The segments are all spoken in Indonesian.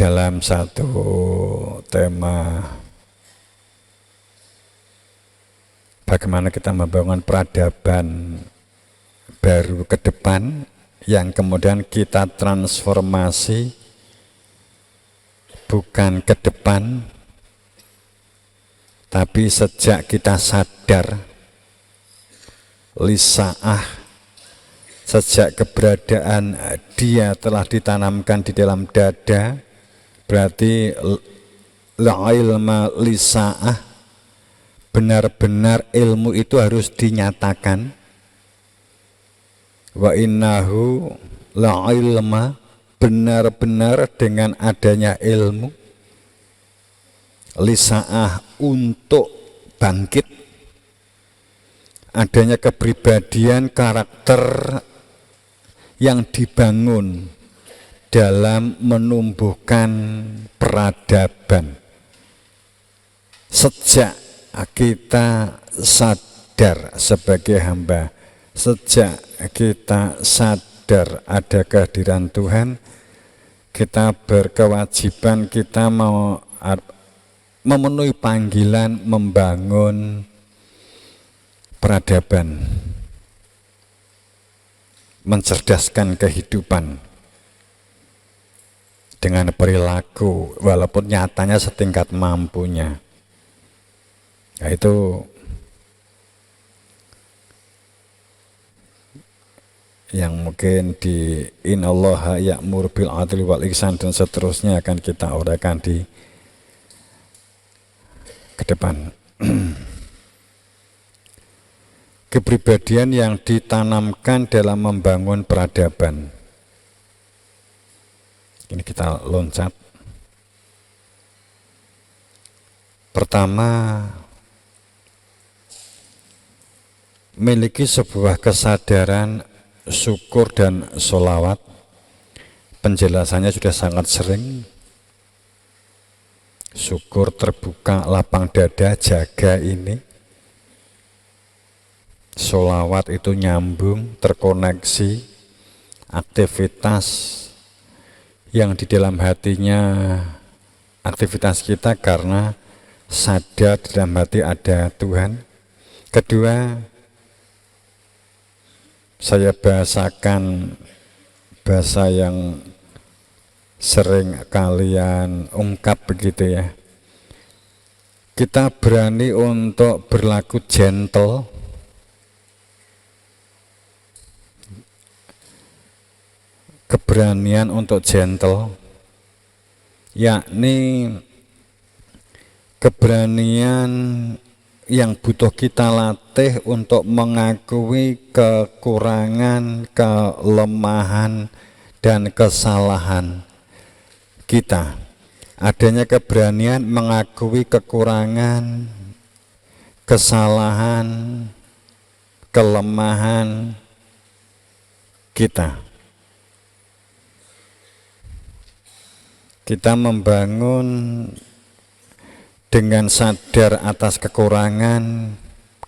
dalam satu tema bagaimana kita membangun peradaban baru ke depan yang kemudian kita transformasi bukan ke depan, tapi sejak kita sadar lisa'ah, sejak keberadaan dia telah ditanamkan di dalam dada, berarti la ilma lisa'ah, benar-benar ilmu itu harus dinyatakan. Wa innahu la ilma, benar-benar dengan adanya ilmu lisa'ah untuk bangkit, adanya kepribadian karakter yang dibangun dalam menumbuhkan peradaban. Sejak kita sadar sebagai hamba, sejak kita sadar ada kehadiran Tuhan, kita berkewajiban, kita mau memenuhi panggilan membangun peradaban, mencerdaskan kehidupan dengan perilaku walaupun nyatanya setingkat mampunya. Itu yang mungkin di innallaha ya'muru bil adli wal ihsan dan seterusnya akan kita uraikan di ke depan. Kepribadian yang ditanamkan dalam membangun peradaban. Ini kita loncat. Pertama, memiliki sebuah kesadaran syukur dan sholawat. Penjelasannya sudah sangat sering. Syukur terbuka, lapang dada, jaga ini. Sholawat itu nyambung, terkoneksi, aktivitas yang di dalam hatinya, aktivitas kita karena sadar di dalam hati ada Tuhan. Kedua, saya bahasakan bahasa yang sering kalian ungkap begitu ya. Kita berani untuk berlaku gentle, keberanian untuk gentle, yakni keberanian yang butuh kita latih untuk mengakui kekurangan, kelemahan, dan kesalahan kita. Adanya keberanian mengakui kekurangan, kesalahan, kelemahan kita. Kita membangun dengan sadar atas kekurangan,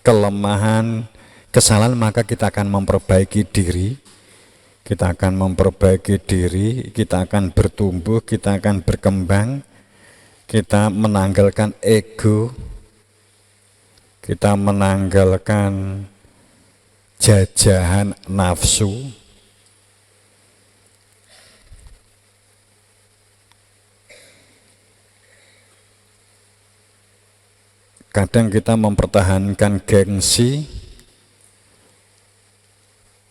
kelemahan, kesalahan, maka kita akan memperbaiki diri, kita akan memperbaiki diri, kita akan bertumbuh, kita akan berkembang, kita menanggalkan ego, kita menanggalkan jajahan nafsu. Kadang kita mempertahankan gengsi,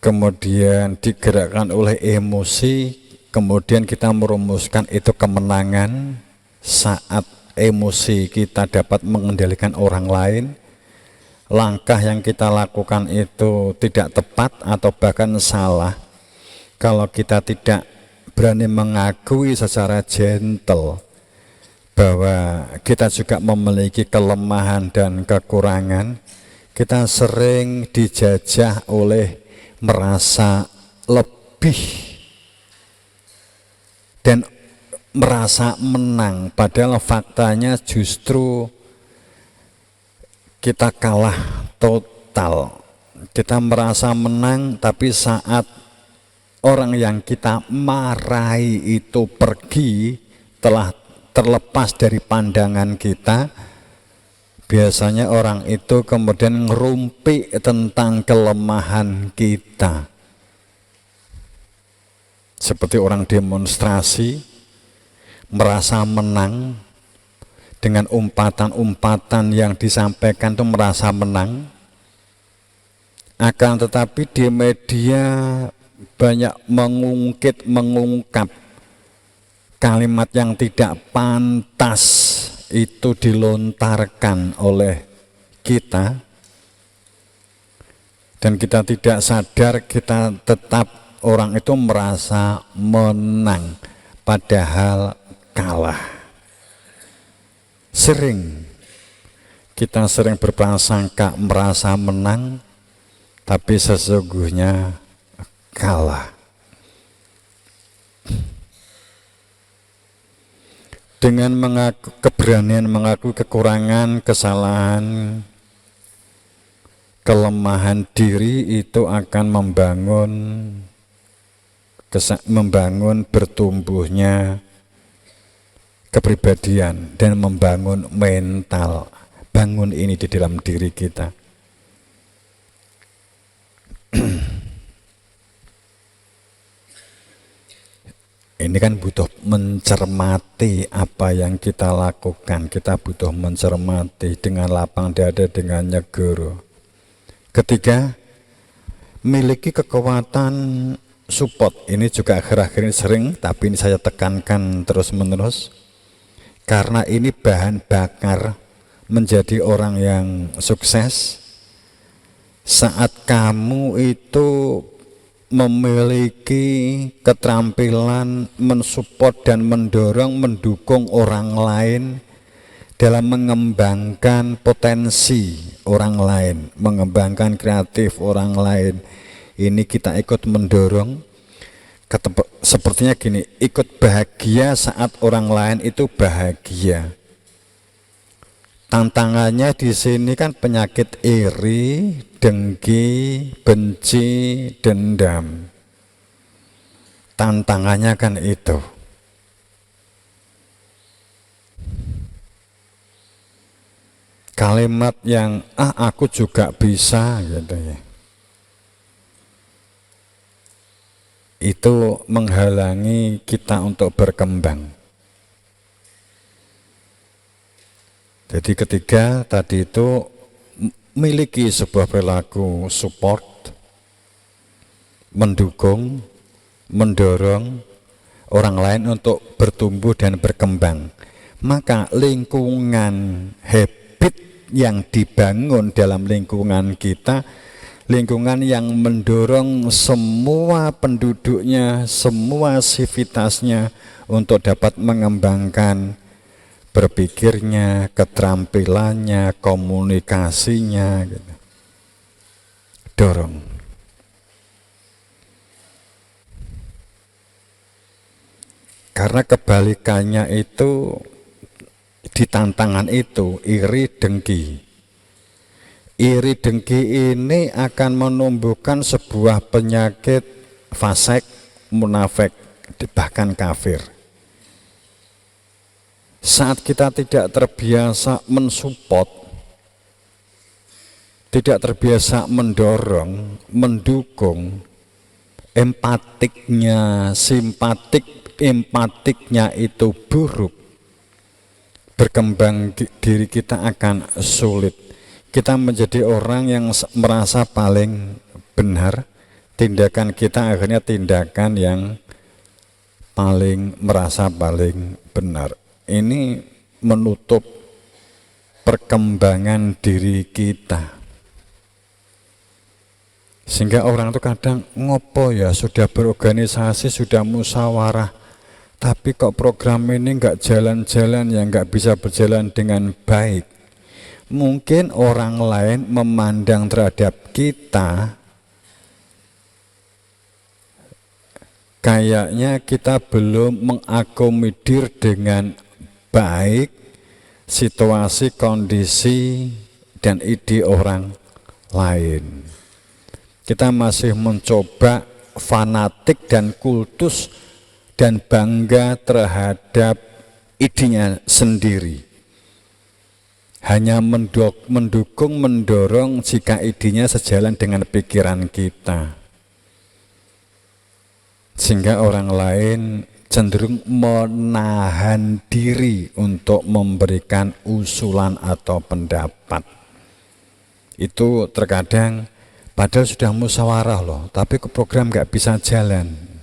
kemudian digerakkan oleh emosi, kemudian kita merumuskan itu kemenangan saat emosi kita dapat mengendalikan orang lain. Langkah yang kita lakukan itu tidak tepat atau bahkan salah kalau kita tidak berani mengakui secara gentle bahwa kita juga memiliki kelemahan dan kekurangan. Kita sering dijajah oleh merasa lebih dan merasa menang, padahal faktanya justru kita kalah total. Kita merasa menang, tapi saat orang yang kita marahi itu pergi, telah terlepas dari pandangan kita, biasanya orang itu kemudian ngerumpi tentang kelemahan kita. Seperti orang demonstrasi, merasa menang, dengan umpatan-umpatan yang disampaikan itu merasa menang. Akan tetapi di media banyak mengungkap kalimat yang tidak pantas itu dilontarkan oleh kita, dan kita tidak sadar kita tetap orang itu merasa menang padahal kalah. Kita sering berprasangka merasa menang, tapi sesungguhnya kalah. Dengan keberanian mengakui kekurangan, kesalahan, kelemahan diri itu akan membangun bertumbuhnya kepribadian dan membangun mental. Bangun ini di dalam diri kita. Ini kan butuh mencermati apa yang kita lakukan. Kita butuh mencermati dengan lapang dada, dengan nyegoro. Ketiga, miliki kekuatan support. Ini juga akhir-akhir ini sering, tapi ini saya tekankan terus-menerus, karena ini bahan bakar menjadi orang yang sukses. Saat kamu itu memiliki keterampilan mensupport dan mendukung orang lain dalam mengembangkan potensi orang lain, mengembangkan kreatif orang lain, ini kita ikut mendorong. Sepertinya gini, ikut bahagia saat orang lain itu bahagia. Tantangannya di sini kan penyakit iri, dengki, benci, dendam. Tantangannya kan itu. Kalimat yang aku juga bisa gitu ya. Itu menghalangi kita untuk berkembang. Jadi ketiga tadi itu, miliki sebuah perilaku support, mendukung, mendorong orang lain untuk bertumbuh dan berkembang. Maka lingkungan habit yang dibangun dalam lingkungan kita, lingkungan yang mendorong semua penduduknya, semua sivitasnya untuk dapat mengembangkan berpikirnya, keterampilannya, komunikasinya gitu. Dorong. Karena kebalikannya itu, di tantangan itu, iri dengki. Iri dengki ini akan menumbuhkan sebuah penyakit fasik, munafik, bahkan kafir. Saat kita tidak terbiasa mensupport, tidak terbiasa mendorong, mendukung, empatiknya itu buruk, berkembang diri kita akan sulit. Kita menjadi orang yang merasa paling benar, tindakan kita akhirnya tindakan yang merasa paling benar. Ini menutup perkembangan diri kita, sehingga orang itu kadang ngopo ya, sudah berorganisasi, sudah musyawarah, tapi kok program ini nggak jalan-jalan ya, nggak bisa berjalan dengan baik. Mungkin orang lain memandang terhadap kita kayaknya kita belum mengakomodir dengan baik situasi, kondisi, dan ide orang lain. Kita masih mencoba fanatik dan kultus dan bangga terhadap idenya sendiri. Hanya mendukung, mendorong jika idenya sejalan dengan pikiran kita. Sehingga orang lain cenderung menahan diri untuk memberikan usulan atau pendapat. Itu terkadang padahal sudah musyawarah loh, tapi ke program nggak bisa jalan.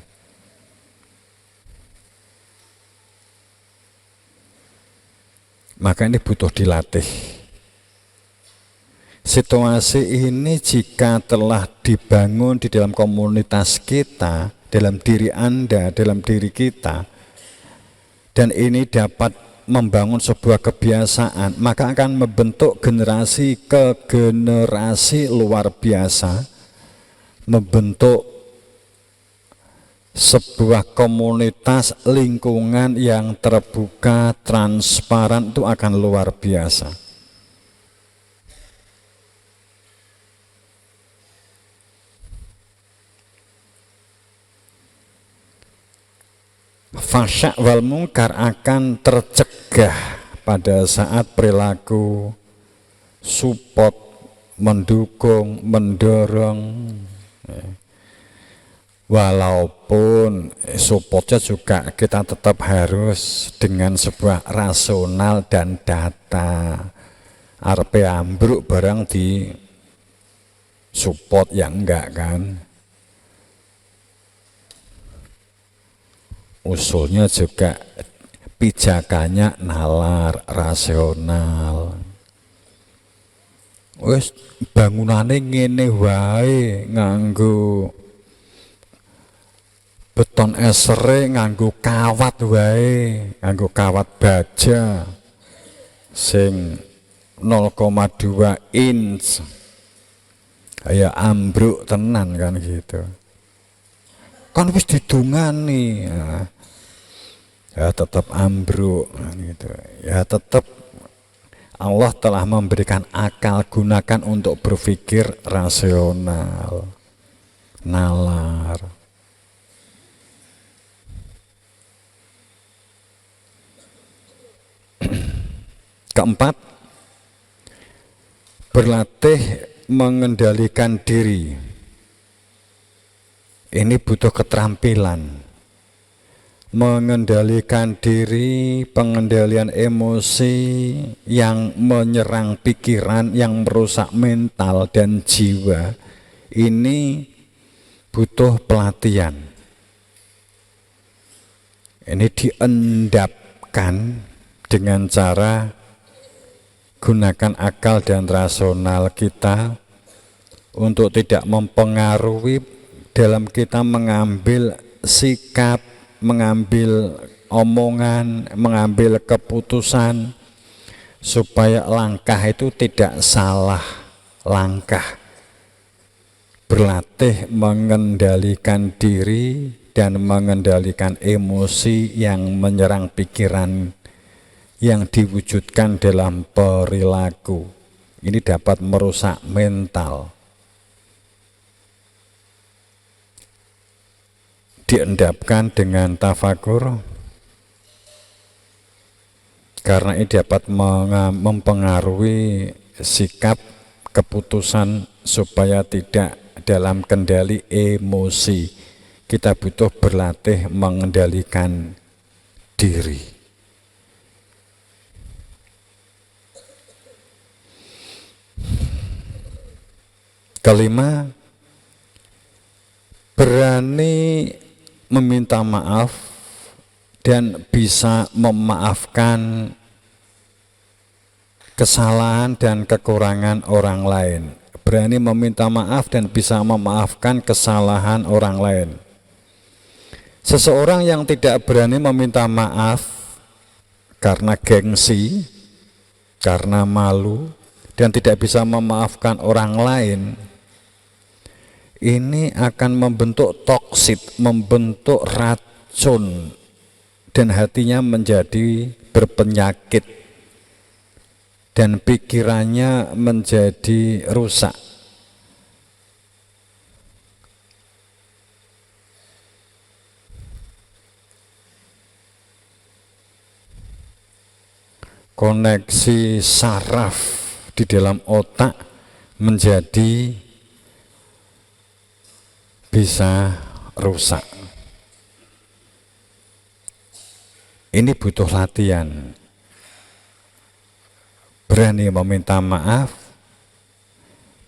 Maka ini butuh dilatih. Situasi ini jika telah dibangun di dalam komunitas kita, dalam diri Anda, dalam diri kita, dan ini dapat membangun sebuah kebiasaan, maka akan membentuk generasi ke generasi luar biasa, membentuk sebuah komunitas lingkungan yang terbuka, transparan, itu akan luar biasa. Fasya wal mungkar akan tercegah pada saat perilaku support, mendukung, mendorong. Walaupun supportnya juga kita tetap harus dengan sebuah rasional dan data. Arpe ambruk barang di support yang enggak kan. Usulnya juga pijakannya nalar, rasional. Wes bangunane ngene wae nganggo beton esere, nganggo kawat wae, nganggo kawat baja sing 0,2 inch. Kayak ambruk tenan kan gitu. Kan wis didungani, ya tetap ambruk gitu. Ya tetap Allah telah memberikan akal, gunakan untuk berpikir rasional, nalar. Keempat, berlatih mengendalikan diri. Ini butuh keterampilan. Mengendalikan diri, pengendalian emosi yang menyerang pikiran, yang merusak mental dan jiwa. Ini butuh pelatihan. Ini diendapkan dengan cara gunakan akal dan rasional kita untuk tidak mempengaruhi dalam kita mengambil sikap, mengambil omongan, mengambil keputusan, supaya langkah itu tidak salah langkah. Berlatih mengendalikan diri dan mengendalikan emosi yang menyerang pikiran yang diwujudkan dalam perilaku. Ini dapat merusak mental. Diendapkan dengan tafakur, karena ini dapat mempengaruhi sikap, keputusan supaya tidak dalam kendali emosi. Kita butuh berlatih mengendalikan diri. Kelima, berani meminta maaf dan bisa memaafkan kesalahan dan kekurangan orang lain. Berani meminta maaf dan bisa memaafkan kesalahan orang lain. Seseorang yang tidak berani meminta maaf karena gengsi, karena malu, dan tidak bisa memaafkan orang lain, ini akan membentuk toksit, membentuk racun, dan hatinya menjadi berpenyakit dan pikirannya menjadi rusak. koneksi saraf di dalam otak menjadi bisa rusak. Ini butuh latihan. Berani meminta maaf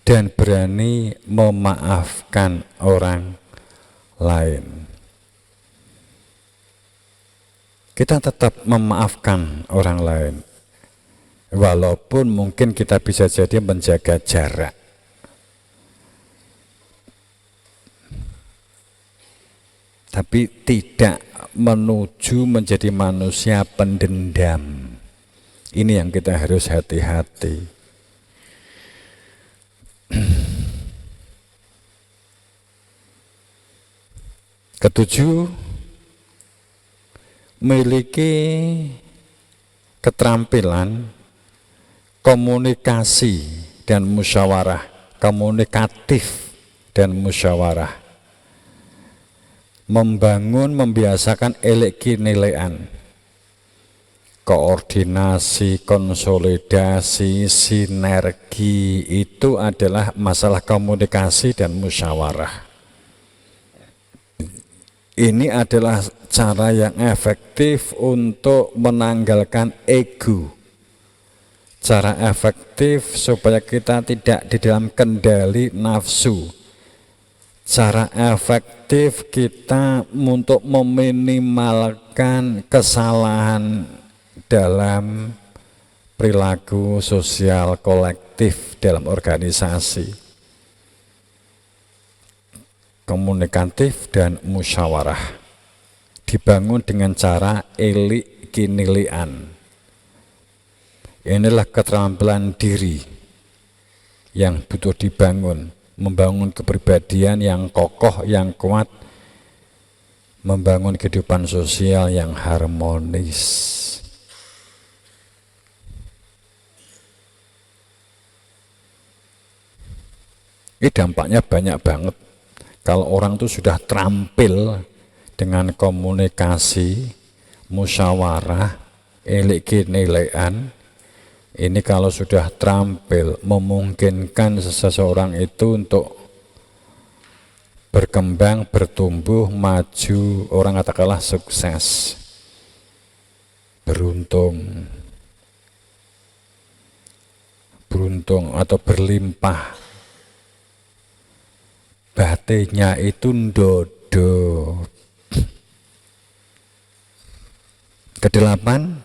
dan berani memaafkan orang lain. Kita tetap memaafkan orang lain, walaupun mungkin kita bisa jadi menjaga jarak. Tapi tidak menuju menjadi manusia pendendam. Ini yang kita harus hati-hati. Ketujuh, memiliki keterampilan komunikasi dan musyawarah, komunikatif dan musyawarah. Membangun, membiasakan elekinelean, koordinasi, konsolidasi, sinergi, itu adalah masalah komunikasi dan musyawarah. Ini adalah cara yang efektif untuk menanggalkan ego, cara efektif supaya kita tidak di dalam kendali nafsu, cara efektif kita untuk meminimalkan kesalahan dalam perilaku sosial kolektif dalam organisasi. Komunikatif dan musyawarah dibangun dengan cara elik-kinilian. Inilah keterampilan diri yang butuh dibangun, membangun kepribadian yang kokoh, yang kuat, membangun kehidupan sosial yang harmonis. Ini dampaknya banyak banget. Kalau orang itu sudah terampil dengan komunikasi, musyawarah, elik-kinilian, ini kalau sudah terampil memungkinkan seseorang itu untuk berkembang, bertumbuh, maju, orang katakanlah sukses, beruntung atau berlimpah. Batinnya itu ndodo. Kedelapan,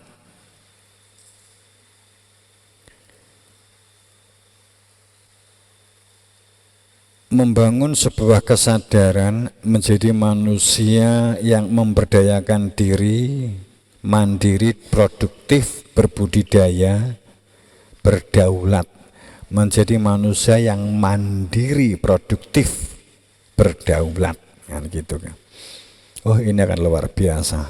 membangun sebuah kesadaran menjadi manusia yang memberdayakan diri, mandiri, produktif, berbudidaya, berdaulat. Menjadi manusia yang mandiri, produktif, berdaulat, kan gitu kan. Oh, ini akan luar biasa.